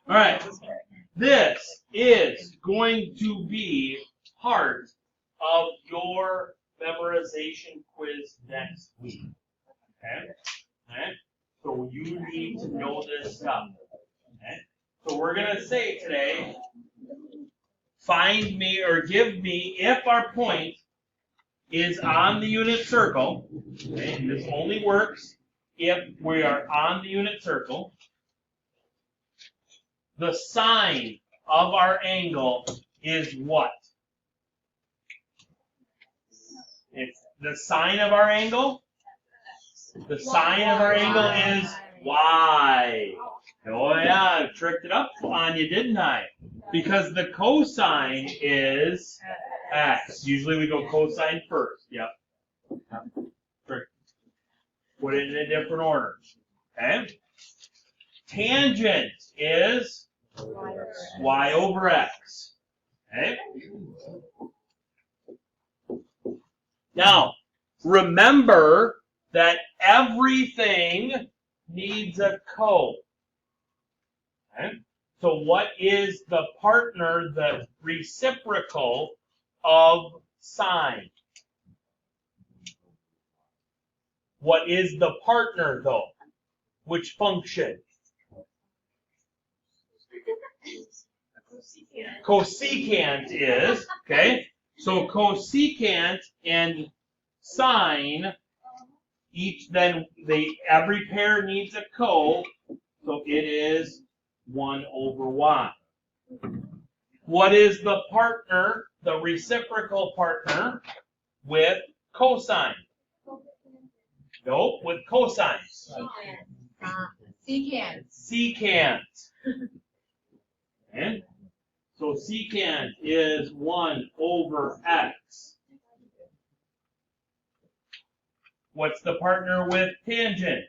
All right. This is going to be part of your memorization quiz next week. Okay? Okay? So you need to know this stuff. Okay? So we're going to say today, find me or give me if our point is on the unit circle. Okay? And this only works if we are on the unit circle. The sine of our angle is what? It's the sine of our angle. The sine of our angle is y. Oh yeah, I tricked it up on you, didn't I? Because the cosine is x. Usually we go cosine first. Yep. Put it in a different order. Okay? Tangent is y over x. Okay? Now, remember that everything needs a co. Okay? So what is the partner, the reciprocal of sine? What is the partner, though? Which function? Cosecant is, okay? So cosecant and sine, every pair needs a co, so it is 1 over y. What is the partner, the reciprocal partner with cosine? Nope, with cosines. Secant. Secant. Okay? So secant is 1 over x. What's the partner with tangent?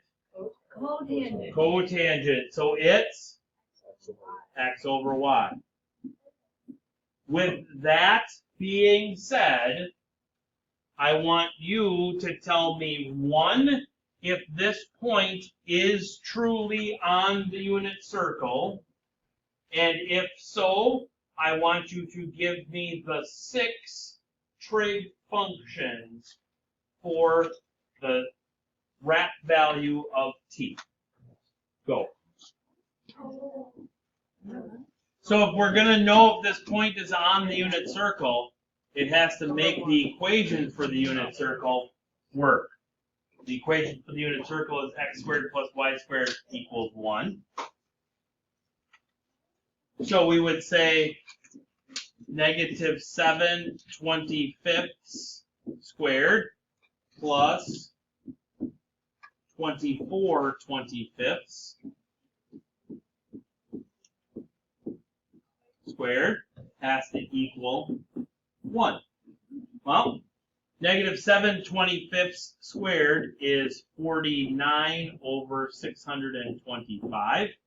Cotangent. Cotangent. So it's x over y. With that being said, I want you to tell me, 1, if this point is truly on the unit circle, and if so, I want you to give me the 6 trig functions for the RAP value of t. Go. So if we're going to know if this point is on the unit circle, it has to make the equation for the unit circle work. The equation for the unit circle is x squared plus y squared equals 1. So we would say negative 7/25 squared plus 24/25 squared has to equal 1. Well, negative 7/25 squared is 49 over 625.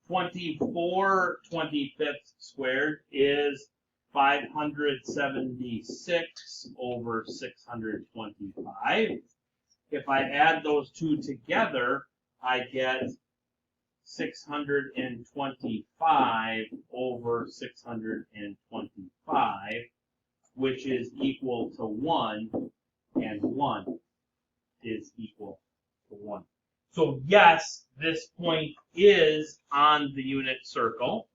24/25 squared is 576 over 625. If I add those two together, I get 625 over 625, which is equal to 1, and 1 is equal to 1. So yes, this point is on the unit circle.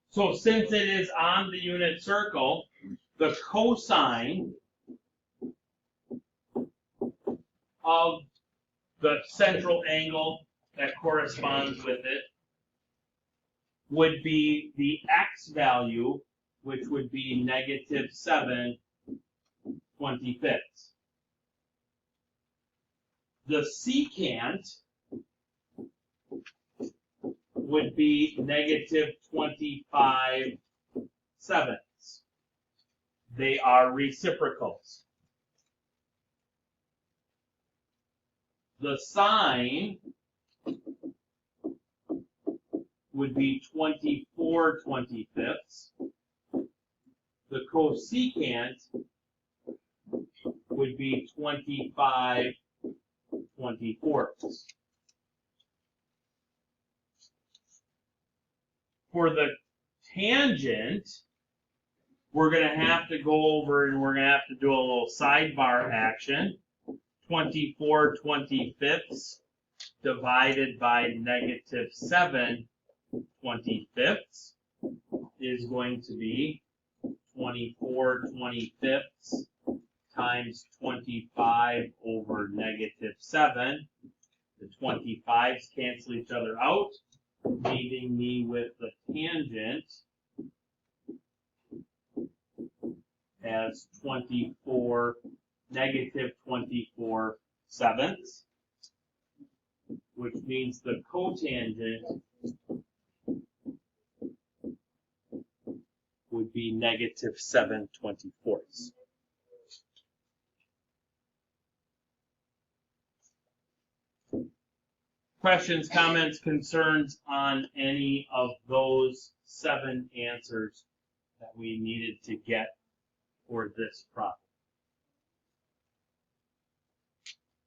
So since it is on the unit circle, the cosine of the central angle that corresponds with it would be the x value, which would be negative 7/25. The secant would be negative 25/7. They are reciprocals. The sine would be 24/25. the cosecant would be 25/24. For the tangent, we're going to have to go over and we're going to have to do a little sidebar action. 24/25 divided by -7/25 is going to be 24/25 times 25 over -7. The 25s cancel each other out, leaving me with the tangent as -24/7, which means the cotangent would be -7/24. Questions, comments, concerns on any of those 7 answers that we needed to get for this problem?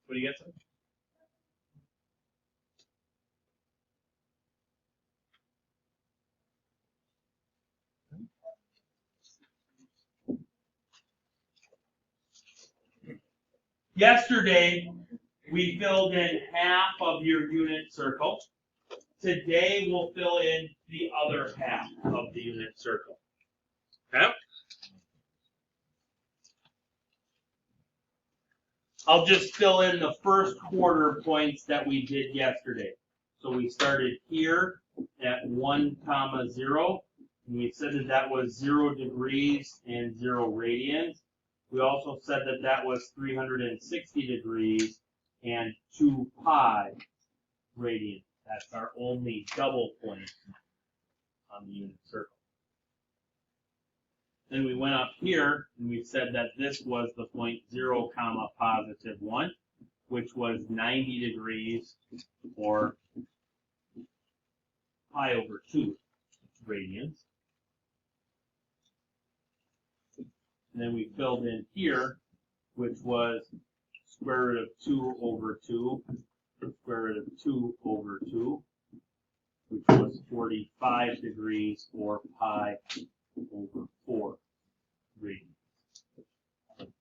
What do you get, sir? Yesterday, we filled in half of your unit circle. Today, we'll fill in the other half of the unit circle. Okay? I'll just fill in the first quarter points that we did yesterday. So we started here at 1, 0, and we said that that was 0 degrees and 0 radians. We also said that that was 360 degrees and 2 pi radians. That's our only double point on the unit circle. Then we went up here and we said that this was the point 0, +1, which was 90 degrees or pi over 2 radians. And then we filled in here, which was square root of 2 over 2, square root of 2 over 2, which was 45 degrees or pi over 4 radians. Okay.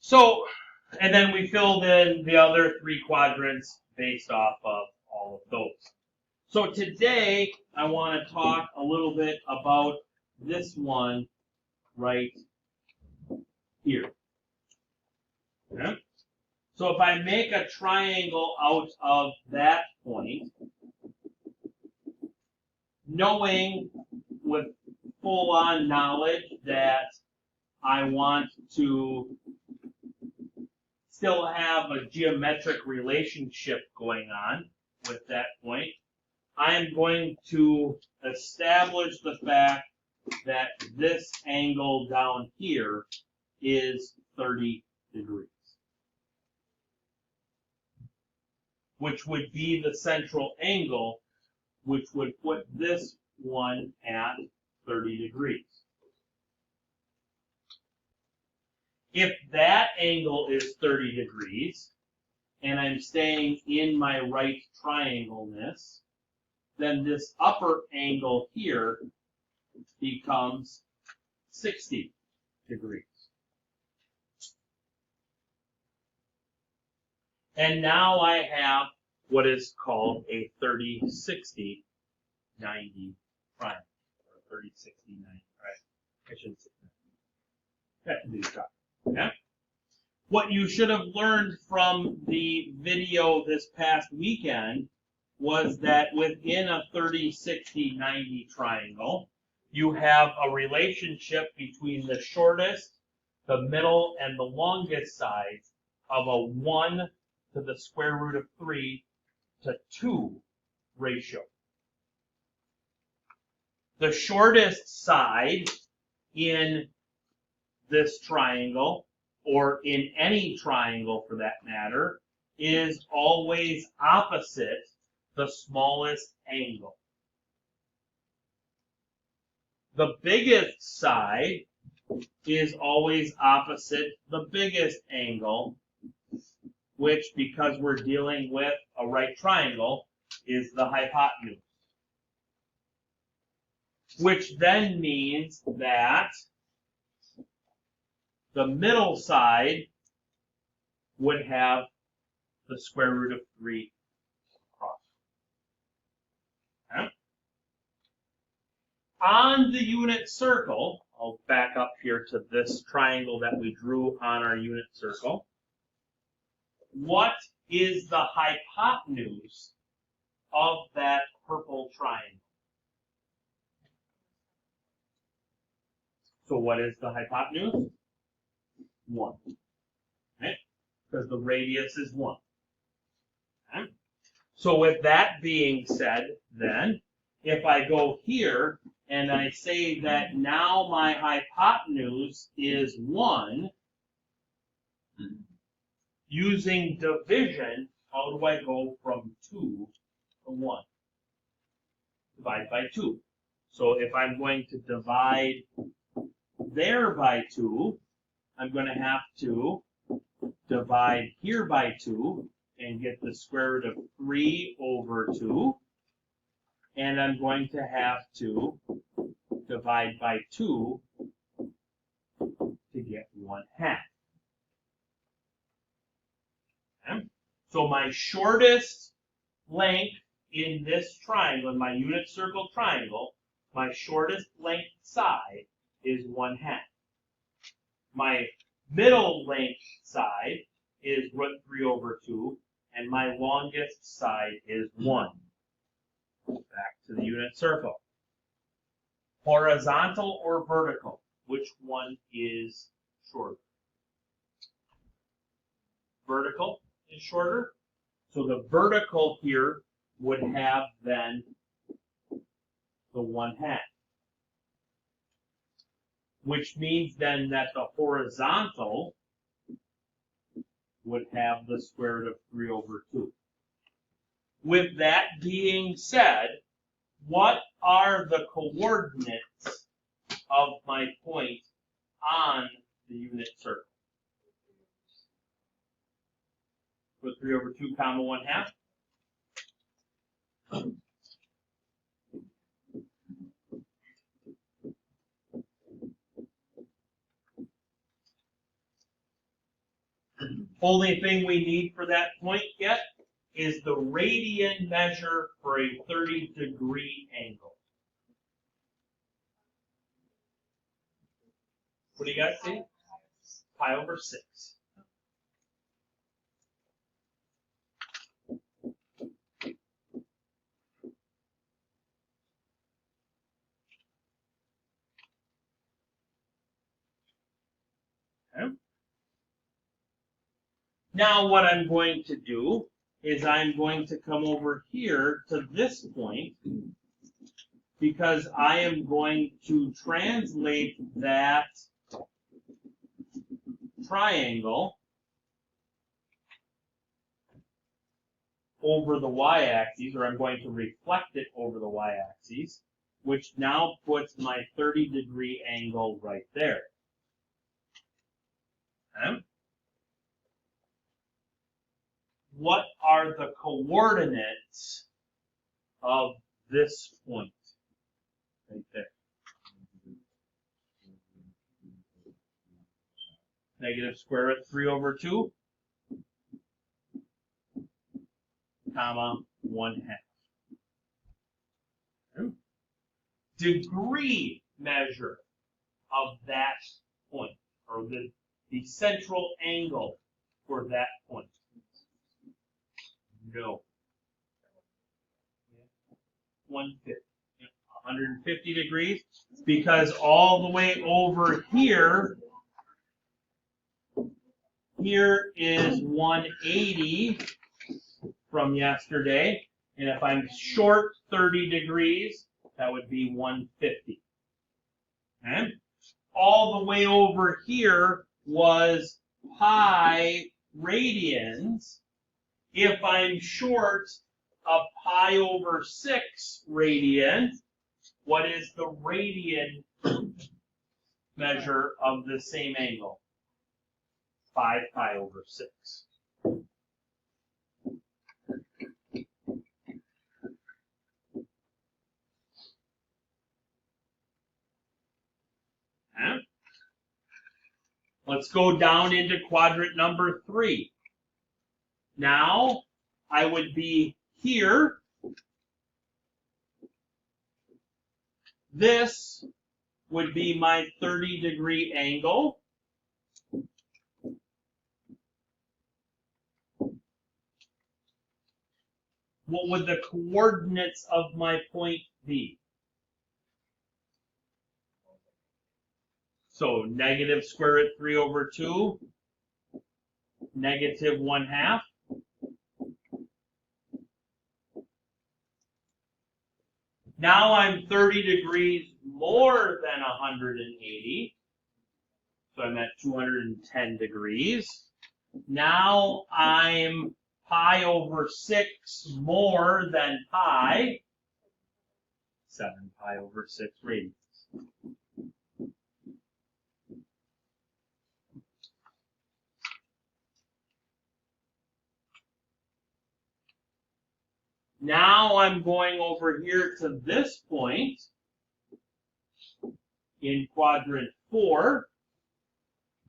So, and then we filled in the other 3 quadrants based off of all of those. So today, I want to talk a little bit about this one right here. Okay? So if I make a triangle out of that point, knowing with full-on knowledge that I want to still have a geometric relationship going on with that point, I am going to establish the fact that this angle down here is 30 degrees, which would be the central angle, which would put this one at 30 degrees. If that angle is 30 degrees, and I'm staying in my right triangleness, then this upper angle here becomes 60 degrees. And now I have what is called a 30-60-90 triangle, or 30-60-90, right? I should say that. That can be the top. Okay? What you should have learned from the video this past weekend was that within a 30-60-90 triangle, you have a relationship between the shortest, the middle, and the longest sides of a 1 to the square root of 3 to 2 ratio. The shortest side in this triangle, or in any triangle for that matter, is always opposite the smallest angle. the biggest side is always opposite the biggest angle, which, because we're dealing with a right triangle, is the hypotenuse. Which then means that the middle side would have the square root of 3 across. Okay? On the unit circle, I'll back up here to this triangle that we drew on our unit circle. What is the hypotenuse of that purple triangle? So what is the hypotenuse? 1. Okay? Because the radius is 1. Okay? So with that being said, then, if I go here and I say that now my hypotenuse is 1, using division, how do I go from 2 to 1? Divide by 2. So if I'm going to divide there by 2, I'm going to have to divide here by 2 and get the square root of 3 over 2. And I'm going to have to divide by 2 to get 1/2. Okay? So my shortest length in this triangle, in my unit circle triangle, my shortest length side is 1/2. My middle length side is root 3 over 2, and my longest side is 1. Back to the unit circle. Horizontal or vertical? Which one is shorter? Vertical is shorter. So the vertical here would have then the 1/2. Which means then that the horizontal would have the square root of 3 over 2. With that being said, what are the coordinates of my point on the unit circle? Root 3 over 2 comma 1/2. Only thing we need for that point yet is the radian measure for a 30-degree angle. What do you guys see? Pi over 6. Okay. Now what I'm going to do is I'm going to come over here to this point, because I am going to translate that triangle over the y-axis, or I'm going to reflect it over the y-axis, which now puts my 30-degree angle right there. Okay? What are the coordinates of this point? Right there. Negative square root 3 over 2, comma 1/2. Okay. Degree measure of that point, or the central angle for that point. No. 150. 150 degrees, because all the way over here is 180 from yesterday, and if I'm short 30 degrees, that would be 150. Okay? All the way over here was pi radians. If I'm short a pi over 6 radian, what is the radian measure of the same angle? 5 pi over 6. Okay. Let's go down into quadrant number 3. Now, I would be here. This would be my 30-degree angle. What would the coordinates of my point be? So negative square root 3 over 2, negative 1/2. Now I'm 30 degrees more than 180. So I'm at 210 degrees. Now I'm pi over 6 more than pi. 7 pi over 6 radians. Now I'm going over here to this point in quadrant 4.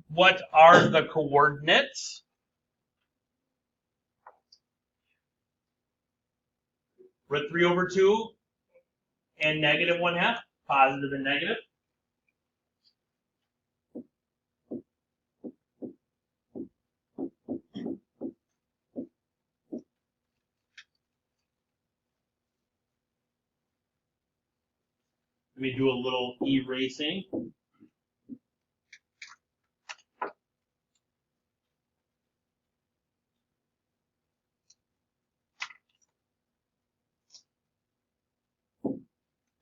What are the coordinates? Root 3 over 2 and negative 1/2, positive and negative. Let me do a little erasing.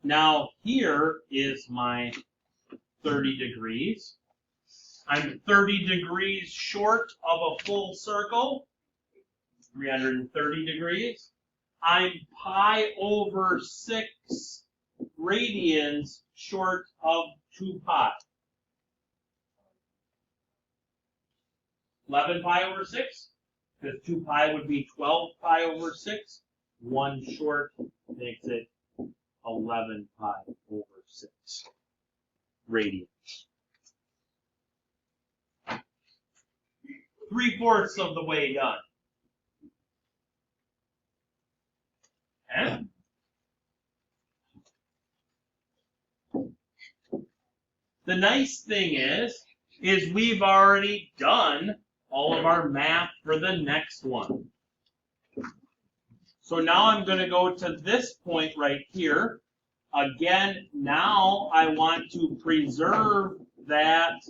Now here is my 30 degrees. I'm 30 degrees short of a full circle, 330 degrees. I'm pi over 6 radians short of 2 pi. 11 pi over 6, because 2 pi would be 12 pi over 6. 1 short makes it 11 pi over 6 radians. 3/4 of the way done. Okay. The nice thing is we've already done all of our math for the next one. So now I'm going to go to this point right here. Again, now I want to preserve those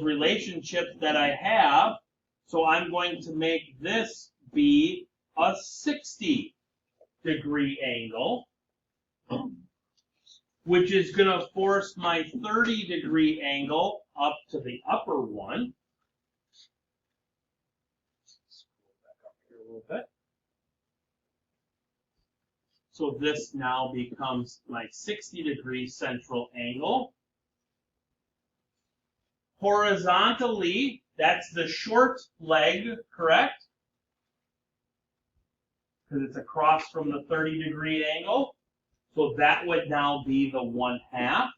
relationships that I have. So I'm going to make this be a 60-degree angle, which is going to force my 30-degree angle up to the upper one. Scroll back up here a little bit. So this now becomes my 60-degree central angle. Horizontally, that's the short leg, correct? Because it's across from the 30-degree angle. So that would now be the 1/2.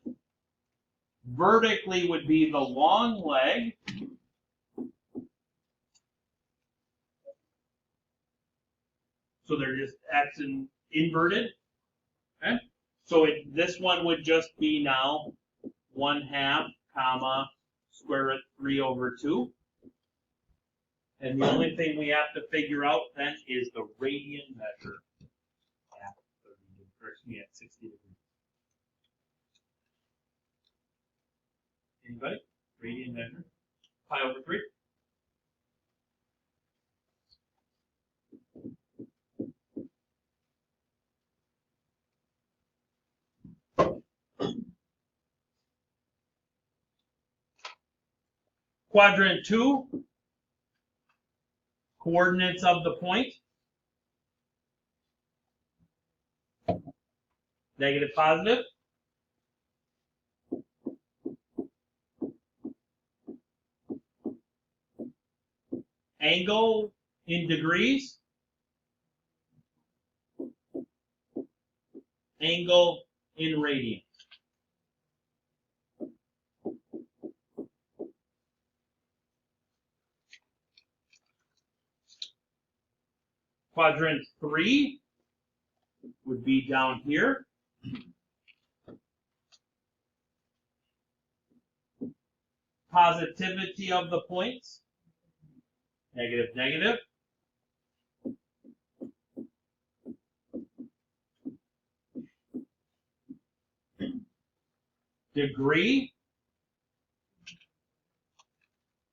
Vertically would be the long leg. So they're just acting inverted. Okay? So this one would just be now 1/2, comma, square root 3 over 2. And the only thing we have to figure out then is the radian measure at 60 degrees. Anybody? Radian measure? Pi over 3? Quadrant 2, coordinates of the point. Negative, positive. Angle in degrees. Angle in radians. Quadrant 3 would be down here. Positivity of the points. Negative, negative. Degree.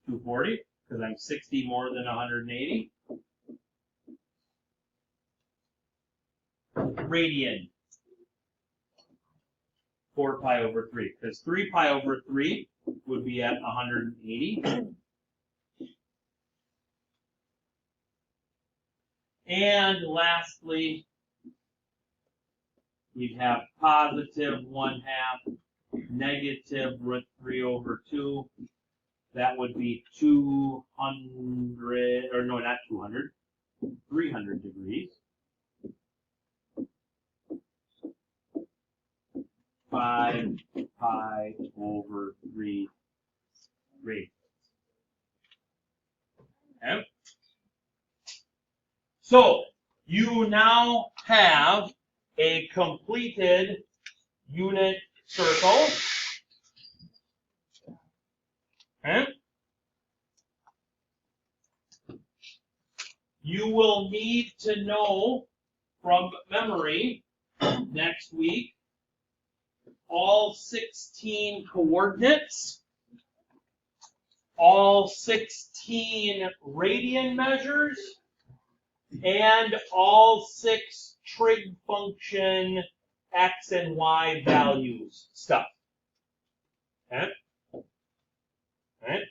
240, because I'm 60 more than 180. Radian. 4 pi over 3, because 3 pi over 3 would be at 180. And lastly, we have positive 1/2, negative root 3 over 2. That would be 200, or no, not 200, 300 degrees. 5 pi over 3 radians. Okay? So, you now have a completed unit circle. Okay? You will need to know from memory next week all 16 coordinates, all 16 radian measures, and all 6 trig function x and y values stuff. Okay? Alright?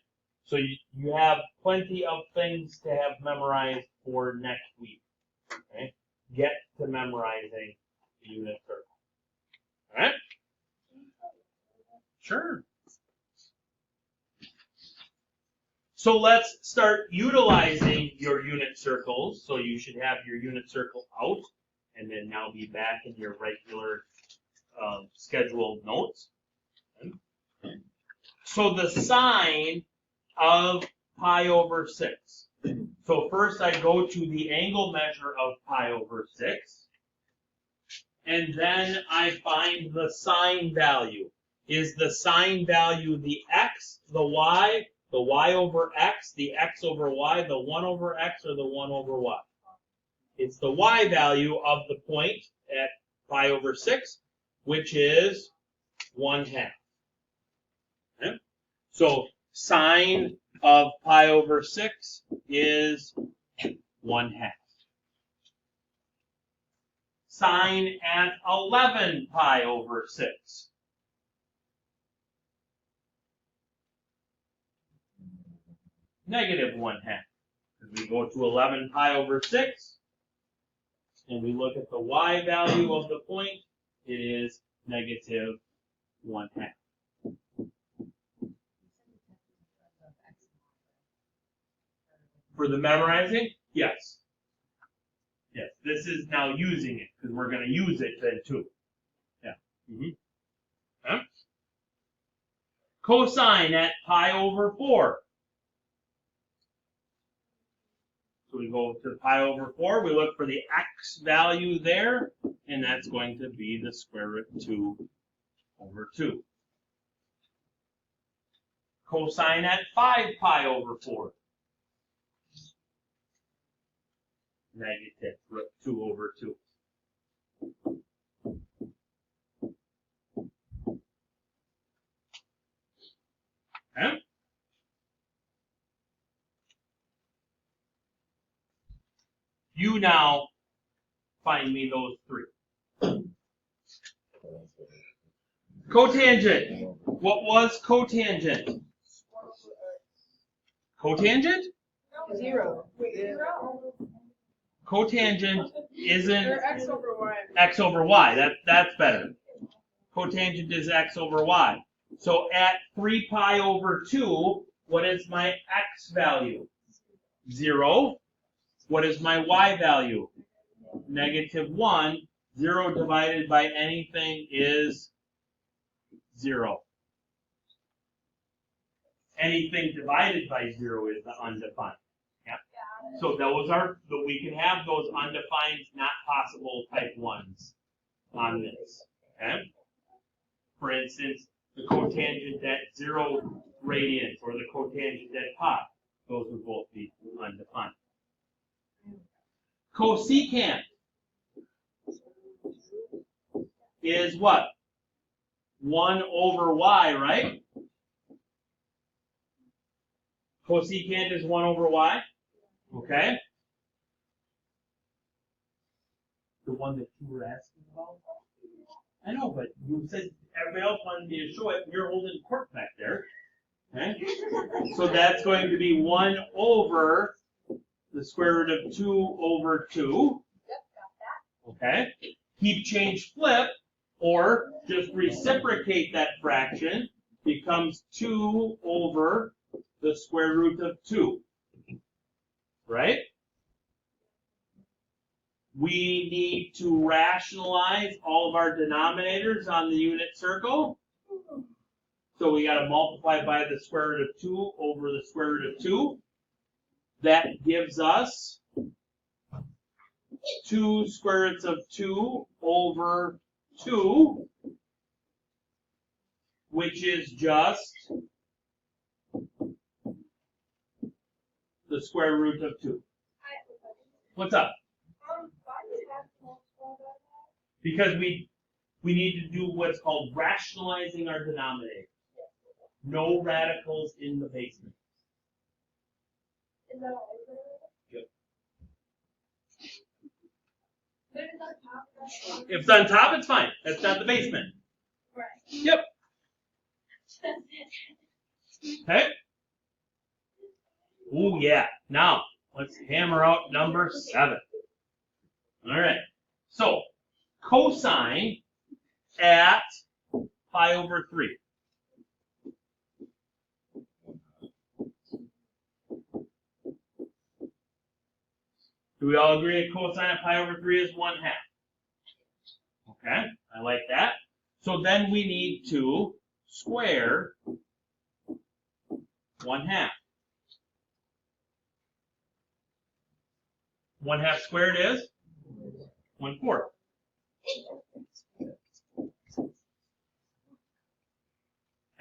So you have plenty of things to have memorized for next week. Okay? Get to memorizing the unit circle. Alright? Sure. So let's start utilizing your unit circles. So you should have your unit circle out and then now be back in your regular scheduled notes. So the sine of pi over 6. So first I go to the angle measure of pi over 6. And then I find the sine value. Is the sine value the x, the y over x, the x over y, the 1 over x, or the 1 over y? It's the y value of the point at pi over 6, which is 1/2. Okay? So sine of pi over 6 is 1/2. Sine at 11 pi over 6. Negative 1/2. We go to 11 pi over 6, and we look at the y value of the point. It is negative 1/2. For the memorizing? Yes. Yes, this is now using it, because we're going to use it then too. Yeah. Okay. Cosine at pi over 4. So we go to pi over 4, we look for the x value there, and that's going to be the square root 2 over 2. Cosine at 5 pi over 4. Negative root 2 over 2. Okay? You now find me those 3. Cotangent. What was cotangent? Cotangent? 0. 0. Cotangent isn't Or x over y. x over y. That's better. Cotangent is x over y. So at 3 pi over 2, what is my x value? 0. What is my y value? -1. 0 divided by anything is 0. Anything divided by 0 is the undefined. Yeah. So we can have those undefined, not possible type 1s on this. Okay? For instance, the cotangent at 0 radians or the cotangent at pi. Those would both be undefined. Cosecant is what? 1 over y, right? Cosecant is 1 over y. Okay? The one that you were asking about? I know, but you said everybody else wanted me to show it, and you're holding court back there. Okay? So that's going to be 1 over the square root of 2 over 2. Okay? Keep, change, flip, or just reciprocate that fraction, becomes 2 over the square root of 2. Right? We need to rationalize all of our denominators on the unit circle. So we got to multiply by the square root of 2 over the square root of 2. That gives us 2 square roots of 2 over 2, which is just the square root of 2. What's up? Because we need to do what's called rationalizing our denominator. No radicals in the basement. Is that all? Yep. But it's on top of that. If it's on top, it's fine. That's not the basement. Right. Yep. Okay. Ooh, yeah. Now, let's hammer out number 7. All right. So, cosine at pi over 3. Do we all agree that cosine at pi over 3 is 1/2? Okay, I like that. So then we need to square 1/2. 1/2 squared is 1/4.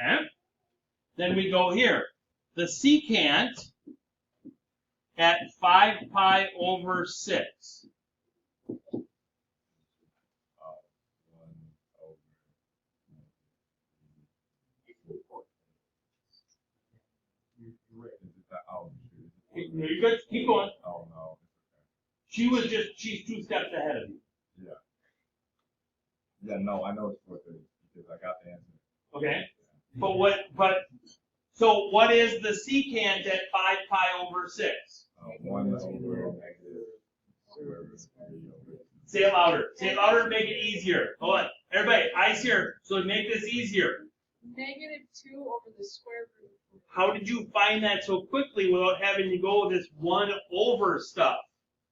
Okay? Then we go here. The secant at 5 pi over 6. You're good. Keep going. Oh, no. She's 2 steps ahead of you. Yeah. Yeah, no, I know it's 430 because I got the answer. Okay? So what is the secant at 5 pi over 6? 1 over negative square root of 3 over. Say it louder. Say it louder to make it easier. Hold on. Everybody, eyes here. So to make this easier. -2 over the square root. How did you find that so quickly without having to go this 1 over stuff?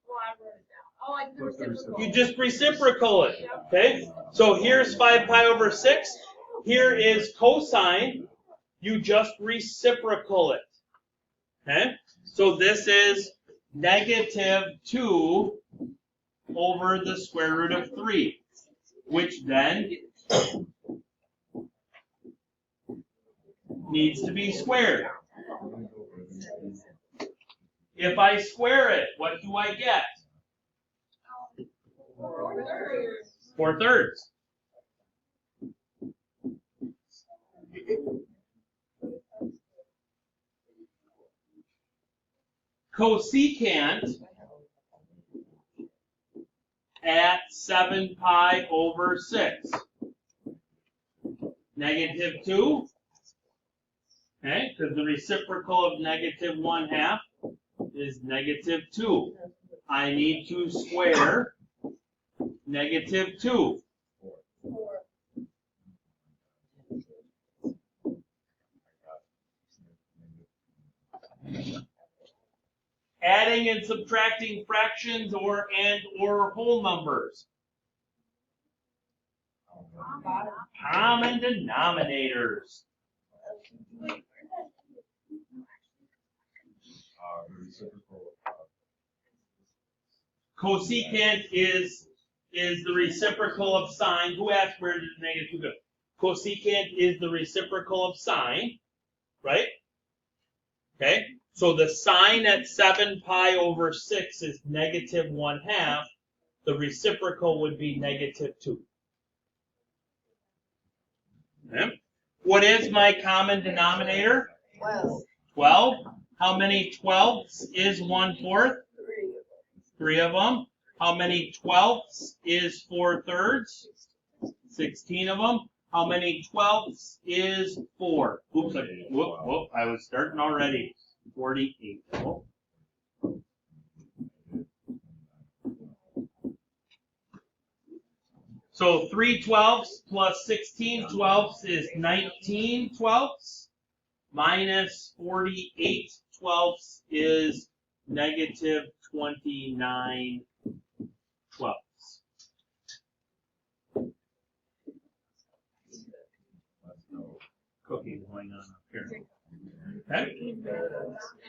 Well, I wrote it down. Oh, I did reciprocal. You just reciprocal it. Okay? So here's 5 pi over 6. Here is cosine. You just reciprocal it. Okay? So this is -2 over the square root of 3, which then needs to be squared. If I square it, what do I get? 4/3. Cosecant at 7 pi over 6. -2. Okay, because the reciprocal of -1/2 is -2. I need to square negative 2. 4. Adding and subtracting fractions or whole numbers. Common denominators. Reciprocal. Cosecant is the reciprocal of sine. Who asked where did negative 2 go? Cosecant is the reciprocal of sine, right? Okay, so the sine at 7 pi over 6 is negative 1/2. The reciprocal would be negative 2. Okay. What is my common denominator? 12. 12. How many 12ths is 1/4? 3 of them. How many 12ths is 4/3? 16 of them. How many 12ths is 4? Oops, I was starting already. 48. Oh. So 3 12ths plus 16 12ths is 19 12ths. Minus 48 12ths is negative 29 12ths. Cooking going on up here. Okay?